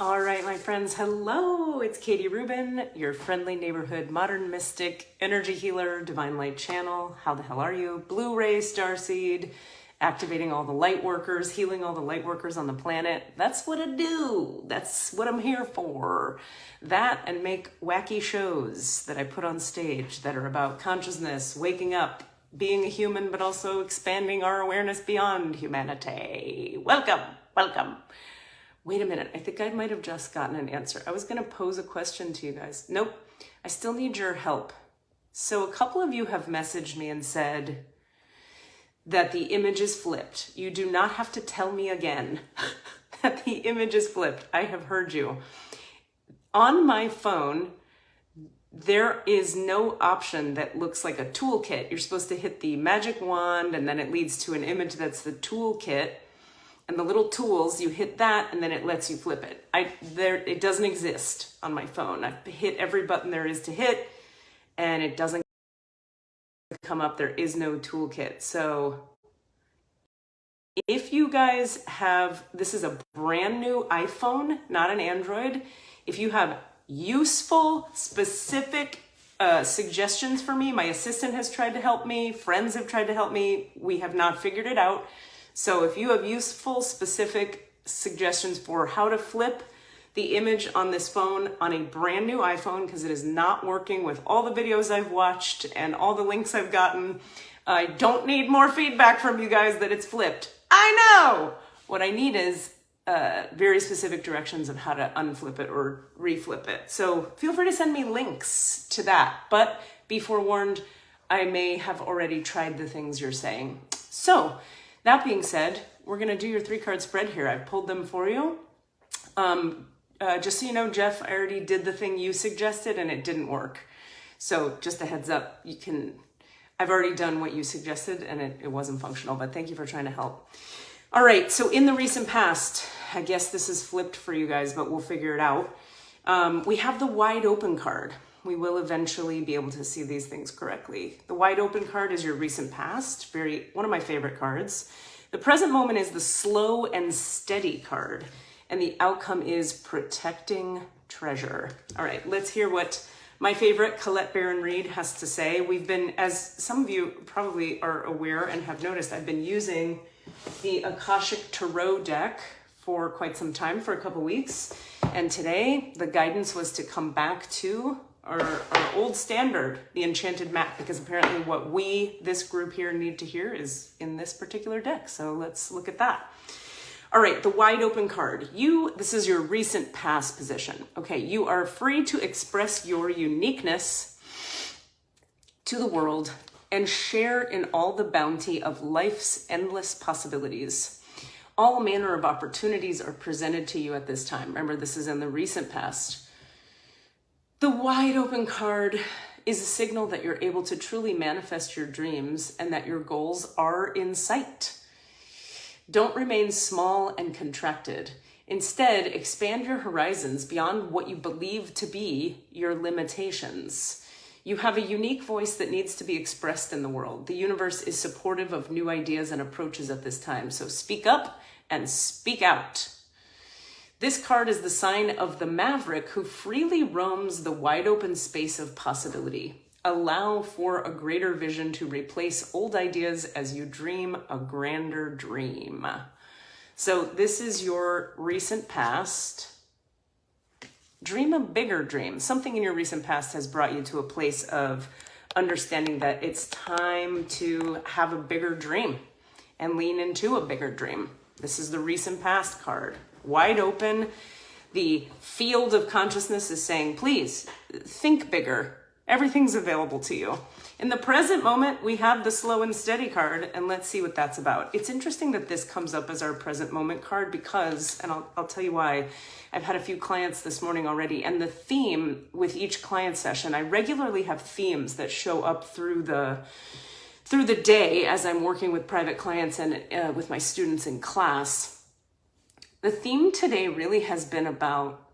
All right, my friends, hello. It's Katie Rubin, your friendly neighborhood modern mystic, energy healer, divine light channel. How the hell are you? Blue ray starseed, activating all the light workers, healing all the light workers on the planet. That's what I do. That's what I'm here for. That and make wacky shows that I put on stage that are about consciousness, waking up, being a human, but also expanding our awareness beyond humanity. Welcome, welcome. Wait a minute, I think I might have just gotten an answer. I was gonna pose a question to you guys. Nope, I still need your help. So a couple of you have messaged me and said that the image is flipped. You do not have to tell me again that the image is flipped. I have heard you. On my phone, there is no option that looks like a toolkit. You're supposed to hit the magic wand and then it leads to an image that's the toolkit. And the little tools, you hit that and then it lets you flip it. It doesn't exist on my phone. I've hit every button there is to hit and it doesn't come up. There is no toolkit. So if you guys have, this is a brand new iPhone, not an Android. If you have useful, specific suggestions for me, my assistant has tried to help me, friends have tried to help me, we have not figured it out. So if you have useful, specific suggestions for how to flip the image on this phone on a brand new iPhone, because it is not working with all the videos I've watched and all the links I've gotten, I don't need more feedback from you guys that it's flipped. I know! What I need is very specific directions of how to unflip it or reflip it. So feel free to send me links to that. But be forewarned, I may have already tried the things you're saying. So, that being said, we're going to do your 3-card spread here. I've pulled them for you. Just so you know, Jeff, I already did the thing you suggested and it didn't work. So just a heads up, I've already done what you suggested and it wasn't functional, but thank you for trying to help. All right, so in the recent past, I guess this is flipped for you guys, but we'll figure it out. We have the wide open card. We will eventually be able to see these things correctly. The wide open card is your recent past, one of my favorite cards. The present moment is the slow and steady card, and the outcome is protecting treasure. All right, let's hear what my favorite Colette Baron Reid has to say. We've been, as some of you probably are aware and have noticed, I've been using the Akashic Tarot deck for quite some time, for a couple weeks. And today, the guidance was to come back to our old standard, the Enchanted Map, because apparently what this group here, need to hear is in this particular deck. So let's look at that. All right, the wide open card. This is your recent past position. Okay, you are free to express your uniqueness to the world and share in all the bounty of life's endless possibilities. All manner of opportunities are presented to you at this time. Remember, this is in the recent past. The wide open card is a signal that you're able to truly manifest your dreams and that your goals are in sight. Don't remain small and contracted. Instead, expand your horizons beyond what you believe to be your limitations. You have a unique voice that needs to be expressed in the world. The universe is supportive of new ideas and approaches at this time, so speak up and speak out. This card is the sign of the maverick who freely roams the wide open space of possibility. Allow for a greater vision to replace old ideas as you dream a grander dream. So this is your recent past. Dream a bigger dream. Something in your recent past has brought you to a place of understanding that it's time to have a bigger dream and lean into a bigger dream. This is the recent past card. Wide open. The field of consciousness is saying, please think bigger. Everything's available to you. In the present moment, we have the slow and steady card, and let's see what that's about. It's interesting that this comes up as our present moment card because, and I'll tell you why, I've had a few clients this morning already, and the theme with each client session, I regularly have themes that show up through the day as I'm working with private clients and with my students in class. The theme today really has been about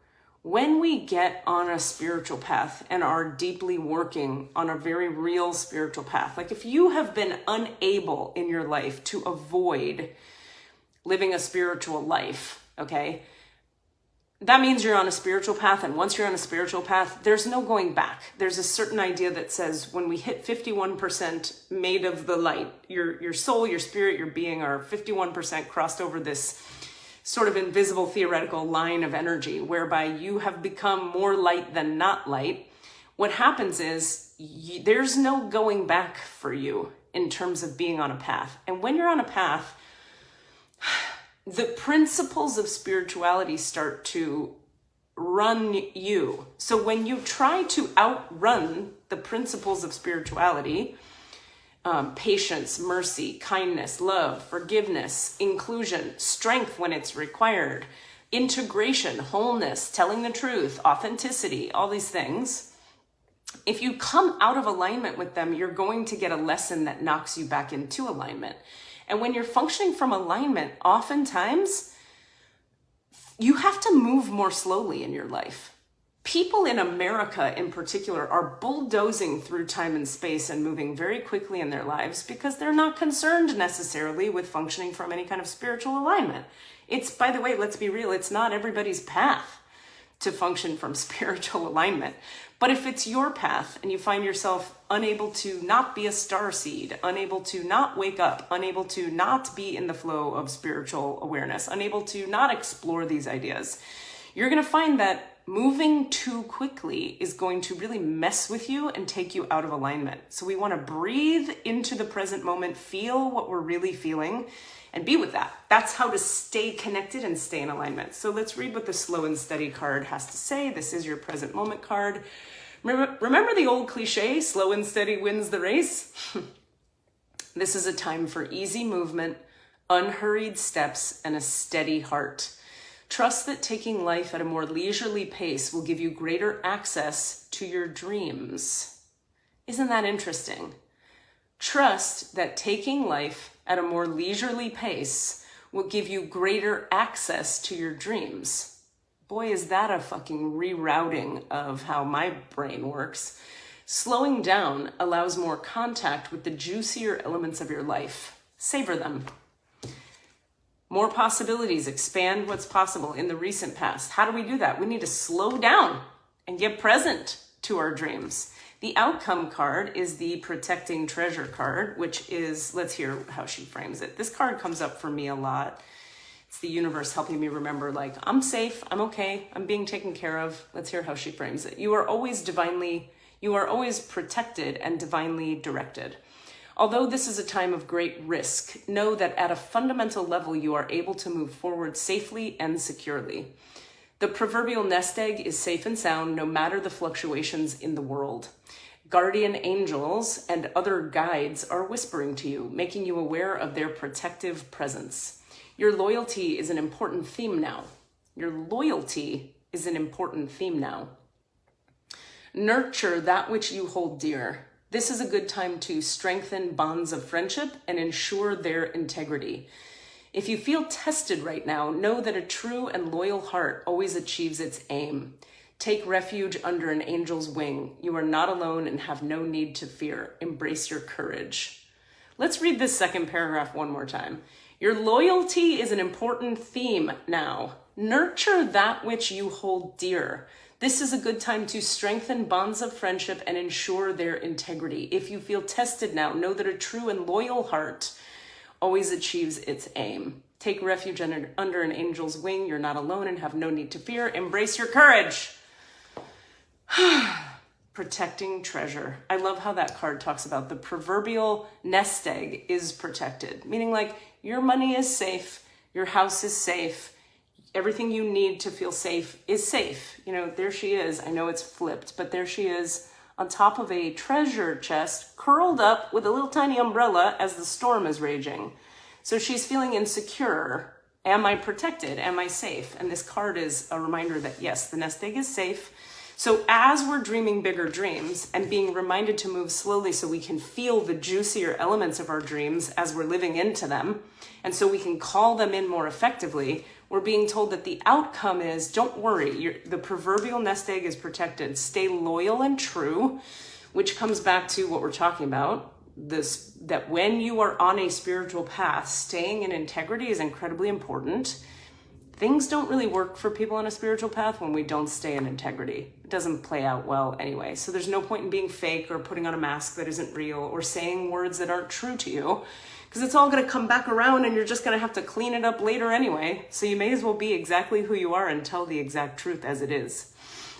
when we get on a spiritual path and are deeply working on a very real spiritual path. Like if you have been unable in your life to avoid living a spiritual life, okay? that means you're on a spiritual path. And once you're on a spiritual path, there's no going back. There's a certain idea that says when we hit 51% made of the light, your soul, your spirit, your being are 51% crossed over this sort of invisible theoretical line of energy whereby you have become more light than not light. What happens is there's no going back for you in terms of being on a path. And when you're on a path, the principles of spirituality start to run you. So when you try to outrun the principles of spirituality, patience, mercy, kindness, love, forgiveness, inclusion, strength when it's required, integration, wholeness, telling the truth, authenticity, all these things, if you come out of alignment with them, you're going to get a lesson that knocks you back into alignment. And when you're functioning from alignment, oftentimes you have to move more slowly in your life. People in America in particular are bulldozing through time and space and moving very quickly in their lives because they're not concerned necessarily with functioning from any kind of spiritual alignment. It's, by the way, let's be real, it's not everybody's path to function from spiritual alignment. But if it's your path and you find yourself unable to not be a starseed, unable to not wake up, unable to not be in the flow of spiritual awareness, unable to not explore these ideas, you're going to find that moving too quickly is going to really mess with you and take you out of alignment. So we want to breathe into the present moment, feel what we're really feeling, and be with that. That's how to stay connected and stay in alignment. So let's read what the slow and steady card has to say. This is your present moment card. Remember the old cliche, slow and steady wins the race? This is a time for easy movement, unhurried steps, and a steady heart. Trust that taking life at a more leisurely pace will give you greater access to your dreams. Isn't that interesting? Trust that taking life at a more leisurely pace will give you greater access to your dreams. Boy, is that a fucking rerouting of how my brain works. Slowing down allows more contact with the juicier elements of your life. Savor them. More possibilities, expand what's possible in the recent past. How do we do that? We need to slow down and get present to our dreams. The outcome card is the protecting treasure card, which is, let's hear how she frames it. This card comes up for me a lot. It's the universe helping me remember, like, I'm safe, I'm okay, I'm being taken care of. Let's hear how she frames it. You are always protected and divinely directed. Although this is a time of great risk, know that at a fundamental level, you are able to move forward safely and securely. The proverbial nest egg is safe and sound no matter the fluctuations in the world. Guardian angels and other guides are whispering to you, making you aware of their protective presence. Your loyalty is an important theme now. Nurture that which you hold dear. This is a good time to strengthen bonds of friendship and ensure their integrity. If you feel tested right now, know that a true and loyal heart always achieves its aim. Take refuge under an angel's wing. You are not alone and have no need to fear. Embrace your courage. Let's read this second paragraph one more time. Your loyalty is an important theme now. Nurture that which you hold dear. This is a good time to strengthen bonds of friendship and ensure their integrity. If you feel tested now, know that a true and loyal heart always achieves its aim. Take refuge under an angel's wing. You're not alone and have no need to fear. Embrace your courage. Protecting treasure. I love how that card talks about the proverbial nest egg is protected, meaning like your money is safe, your house is safe, everything you need to feel safe is safe. You know, there she is. I know it's flipped, but there she is on top of a treasure chest, curled up with a little tiny umbrella as the storm is raging. So she's feeling insecure. Am I protected? Am I safe? And this card is a reminder that yes, the nest egg is safe. So as we're dreaming bigger dreams and being reminded to move slowly so we can feel the juicier elements of our dreams as we're living into them, and so we can call them in more effectively, we're being told that the outcome is, don't worry, the proverbial nest egg is protected. Stay loyal and true, which comes back to what we're talking about, that when you are on a spiritual path, staying in integrity is incredibly important. things don't really work for people on a spiritual path when we don't stay in integrity. It doesn't play out well anyway. So there's no point in being fake or putting on a mask that isn't real or saying words that aren't true to you, because it's all going to come back around and you're just going to have to clean it up later anyway. So you may as well be exactly who you are and tell the exact truth as it is.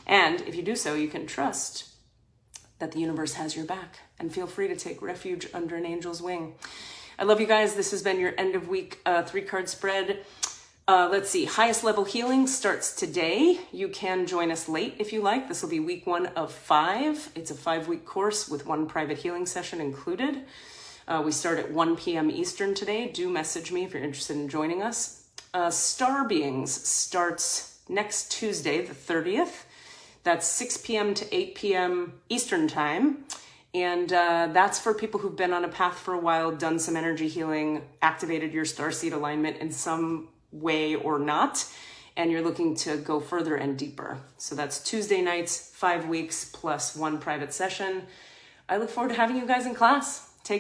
And if you do so, you can trust that the universe has your back, and feel free to take refuge under an angel's wing. I love you guys. This has been your end of week 3-card spread. Let's see, highest level healing starts today. You can join us late if you like. This will be week 1 of 5. It's a 5-week course with 1 private healing session included. We start at 1 p.m. Eastern today. Do message me if you're interested in joining us. Star Beings starts next Tuesday, the 30th. That's 6 p.m. to 8 p.m. Eastern time. And that's for people who've been on a path for a while, done some energy healing, activated your starseed alignment in some way or not, and you're looking to go further and deeper. So that's Tuesday nights, 5 weeks plus 1 private session. I look forward to having you guys in class.